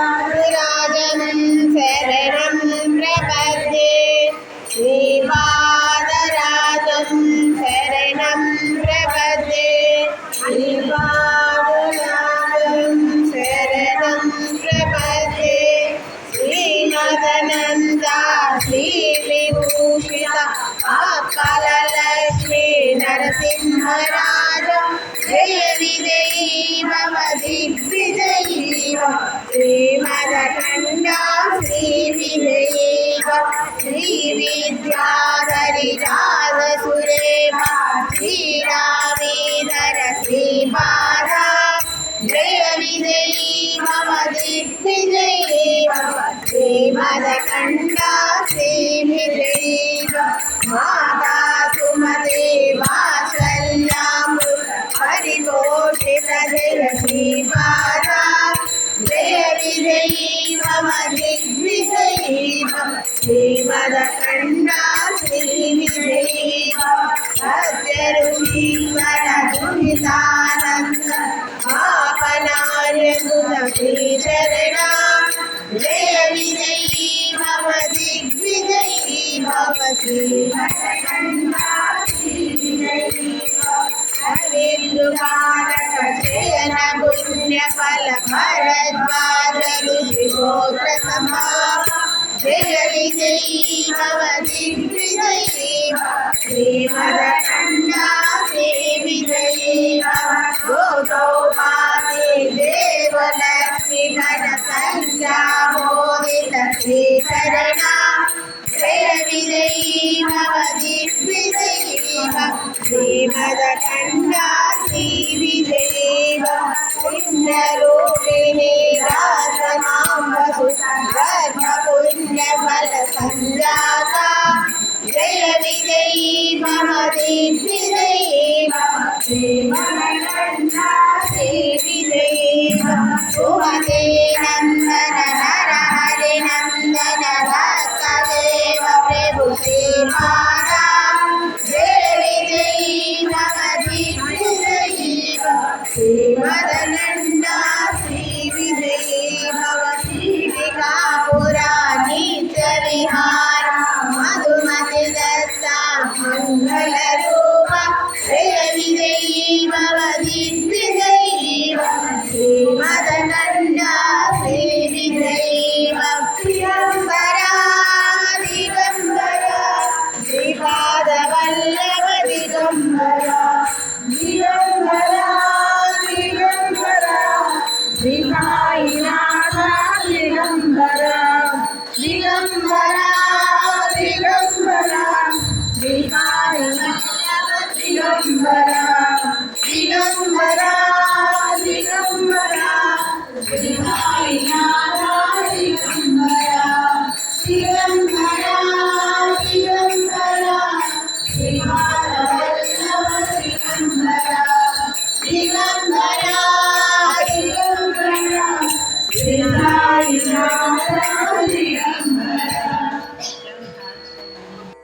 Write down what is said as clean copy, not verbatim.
श्रीपादराजं शरणं प्रपद्ये श्रीपादराजं शरणं प्रपद्ये श्रीपादराजं शरणं प्रपद्ये श्रीमदनन्दा श्रीविभूषित आपललक्ष्मी नरसिंहराज जय विजयी भव दिग्विजयी भव श्रीमदखण्डा श्रीविजयी भव श्रीविद्याधरि राजसुरेभा श्रीरामेधर श्रीपादा जय विजयी भव दिग्विजयी भव श्रीमदखण्डा श्रीविजयी भव माता सुमते वात्सल्यामृत परिपोषित जय श्रीपादा जय विजयी भव दिग्विजयी भव श्रीमदखण्डा श्रीविजयी भव सत्य ऋषीश्वर दुहितानन्द आपनार्य श्रीचरणा जय विजयी भव दिग्विजयी भव श्रीमदखण्डा श्रीविजयी भव हरिद्रुवारक शयन पुण्यफल भरद्वाज ऋषिगोत्र समाप जय विजयी भव दिग्विजयी भव श्रीमदखण्डा श्रीविजयी भव गोतोपाते देवलक्ष्मी गण संज्ञा मोदित श्रीचरणा जय विजयी भव दिग्विजयी भव श्रीमदखण्डा श्रीविजयी भव पुण्यरूपिणी राजमाम्बसुता पुण्यफल संजाता जय विजयी भव दिग्विजयी भव श्रीमदखण्डा श्रीविजयी भव सुमते नन्दन नर हरि नन्दन भक्तदेव प्रभु श्रीपादा जय विजयी भव दिग्विजयी भव श्रीमद